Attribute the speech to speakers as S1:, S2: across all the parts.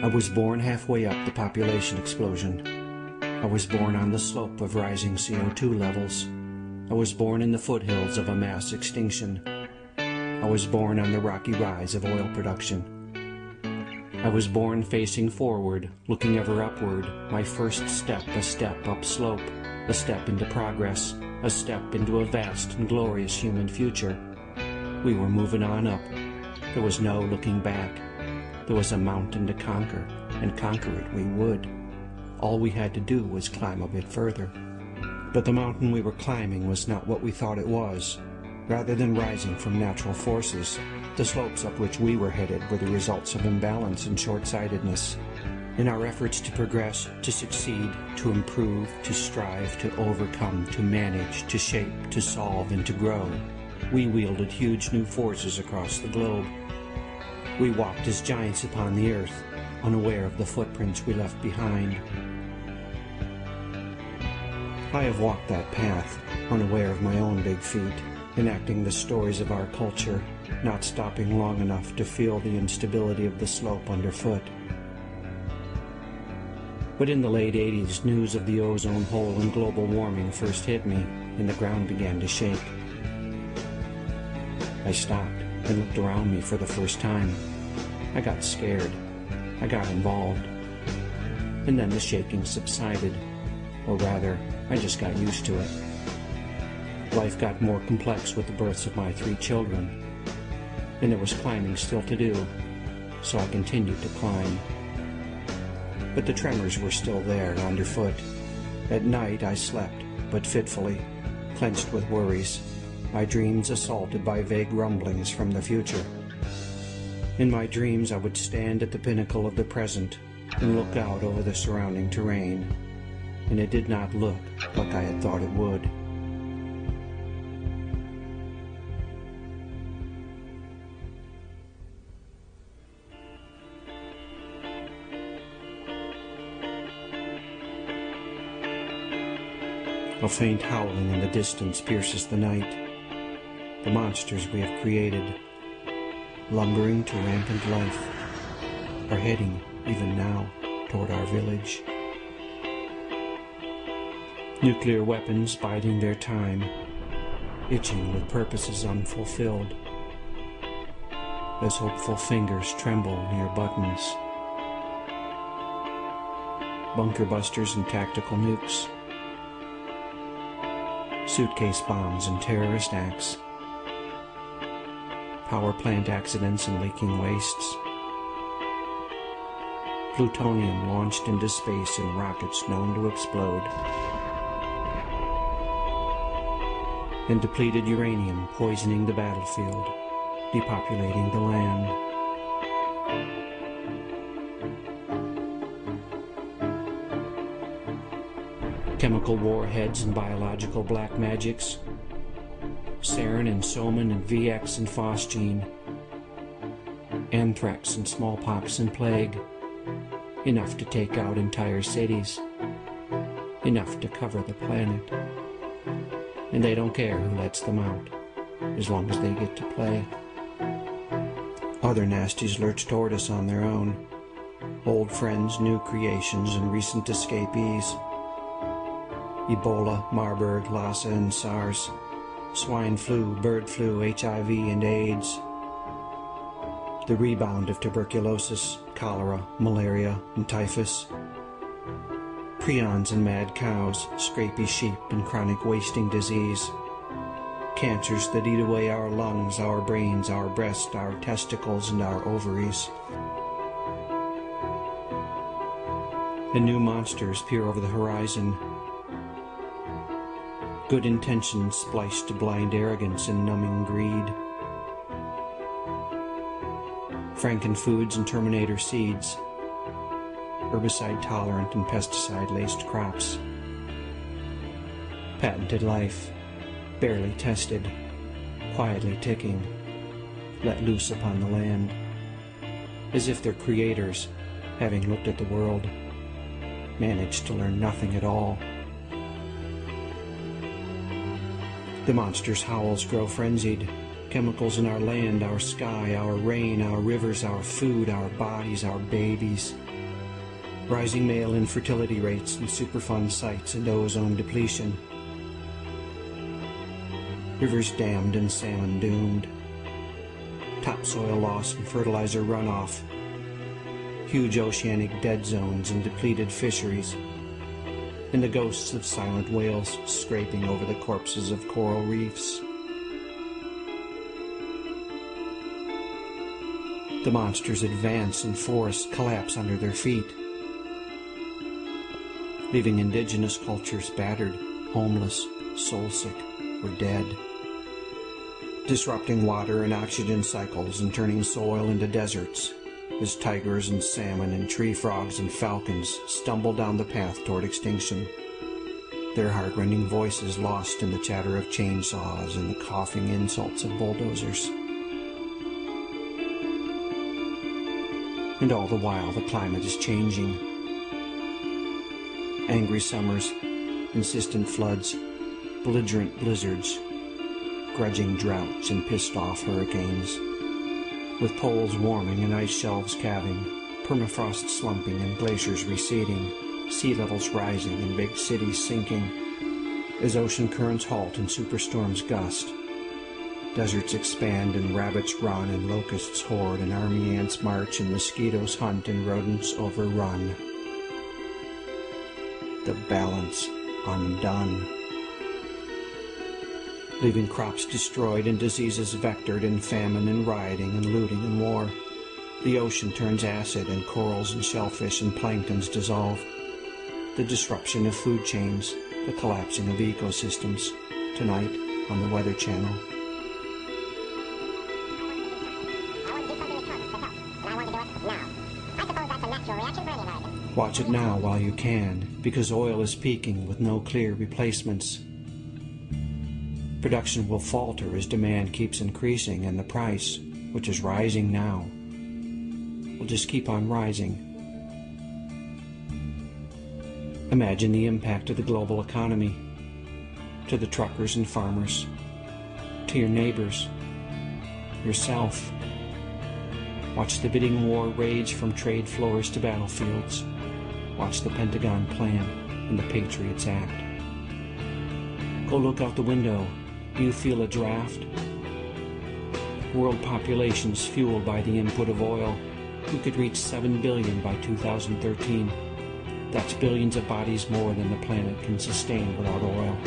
S1: I was born halfway up the population explosion. I was born on the slope of rising CO2 levels. I was born in the foothills of a mass extinction. I was born on the rocky rise of oil production. I was born facing forward, looking ever upward, my first step a step upslope, a step into progress, a step into a vast and glorious human future. We were moving on up. There was no looking back. There was a mountain to conquer, and conquer it we would. All we had to do was climb a bit further. But the mountain we were climbing was not what we thought it was. Rather than rising from natural forces, the slopes up which we were headed were the results of imbalance and short-sightedness. In our efforts to progress, to succeed, to improve, to strive, to overcome, to manage, to shape, to solve, and to grow, we wielded huge new forces across the globe. We walked as giants upon the earth, unaware of the footprints we left behind. I have walked that path, unaware of my own big feet, enacting the stories of our culture, not stopping long enough to feel the instability of the slope underfoot. But in the late 80s, news of the ozone hole and global warming first hit me, and the ground began to shake. I stopped and looked around me for the first time. I got scared. I got involved. And then the shaking subsided. Or rather, I just got used to it. Life got more complex with the births of my 3 children. And there was climbing still to do, so I continued to climb. But the tremors were still there underfoot. At night I slept, but fitfully, clenched with worries, my dreams assaulted by vague rumblings from the future. In my dreams I would stand at the pinnacle of the present and look out over the surrounding terrain, and it did not look like I had thought it would. A faint howling in the distance pierces the night. The monsters we have created, lumbering to rampant life, are heading, even now, toward our village. Nuclear weapons biding their time, itching with purposes unfulfilled, as hopeful fingers tremble near buttons. Bunker busters and tactical nukes, suitcase bombs and terrorist acts, power plant accidents and leaking wastes, plutonium launched into space in rockets known to explode, and depleted uranium poisoning the battlefield, depopulating the land. Chemical warheads and biological black magics, sarin and soman and VX and phosgene, anthrax and smallpox and plague, enough to take out entire cities, enough to cover the planet. And they don't care who lets them out, as long as they get to play. Other nasties lurch toward us on their own, old friends, new creations, and recent escapees. Ebola, Marburg, Lassa, and SARS, swine flu, bird flu, HIV, and AIDS, the rebound of tuberculosis, cholera, malaria, and typhus, prions and mad cows, scrapy sheep, and chronic wasting disease, cancers that eat away our lungs, our brains, our breast, our testicles, and our ovaries. And new monsters peer over the horizon, good intentions spliced to blind arrogance and numbing greed. Frankenfoods and Terminator seeds, herbicide-tolerant and pesticide-laced crops. Patented life, barely tested, quietly ticking, let loose upon the land, as if their creators, having looked at the world, managed to learn nothing at all. The monster's howls grow frenzied, chemicals in our land, our sky, our rain, our rivers, our food, our bodies, our babies. Rising male infertility rates and Superfund sites and ozone depletion. Rivers dammed and salmon doomed. Topsoil loss and fertilizer runoff. Huge oceanic dead zones and depleted fisheries. And the ghosts of silent whales scraping over the corpses of coral reefs. The monsters advance and forests collapse under their feet, leaving indigenous cultures battered, homeless, soul-sick, or dead. Disrupting water and oxygen cycles and turning soil into deserts as tigers and salmon and tree frogs and falcons stumble down the path toward extinction, their heart-rending voices lost in the chatter of chainsaws and the coughing insults of bulldozers. And all the while the climate is changing. Angry summers, insistent floods, belligerent blizzards, grudging droughts and pissed-off hurricanes, with poles warming and ice shelves calving, permafrost slumping and glaciers receding, sea levels rising and big cities sinking, as ocean currents halt and superstorms gust, deserts expand and rabbits run and locusts hoard and army ants march and mosquitoes hunt and rodents overrun. The balance undone, leaving crops destroyed and diseases vectored and famine and rioting and looting and war. The ocean turns acid and corals and shellfish and planktons dissolve. The disruption of food chains, the collapsing of ecosystems, tonight on the Weather Channel. Watch it now while you can, because oil is peaking with no clear replacements. Production will falter as demand keeps increasing, and the price, which is rising now, will just keep on rising. Imagine the impact of the global economy, to the truckers and farmers, to your neighbors, yourself. Watch the bidding war rage from trade floors to battlefields. Watch the Pentagon plan and the Patriots Act. Go look out the window. Do you feel a draft? World populations fueled by the input of oil. We could reach 7 billion by 2013. That's billions of bodies more than the planet can sustain without oil.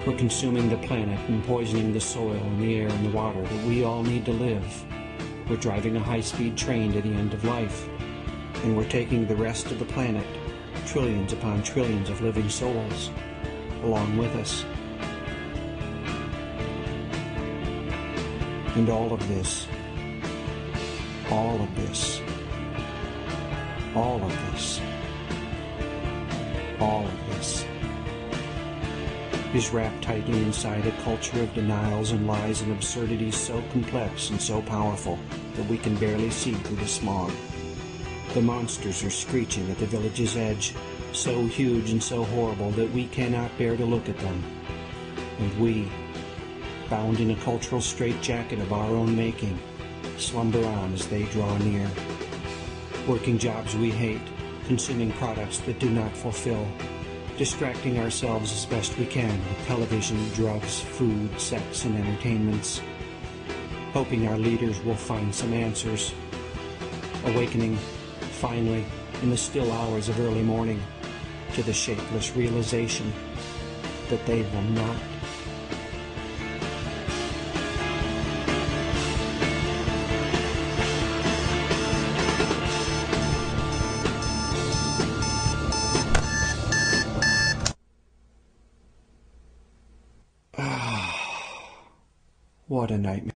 S1: We're consuming the planet and poisoning the soil and the air and the water that we all need to live. We're driving a high-speed train to the end of life. And we're taking the rest of the planet, trillions upon trillions of living souls, along with us. And all of this, all of this, all of this, all of this is wrapped tightly inside a culture of denials and lies and absurdities so complex and so powerful that we can barely see through the smog. The monsters are screeching at the village's edge, so huge and so horrible that we cannot bear to look at them. And we, bound in a cultural straitjacket of our own making, slumber on as they draw near. Working jobs we hate, consuming products that do not fulfill, distracting ourselves as best we can with television, drugs, food, sex, and entertainments, hoping our leaders will find some answers, awakening, finally, in the still hours of early morning, to the shapeless realization that they will not. What a nightmare.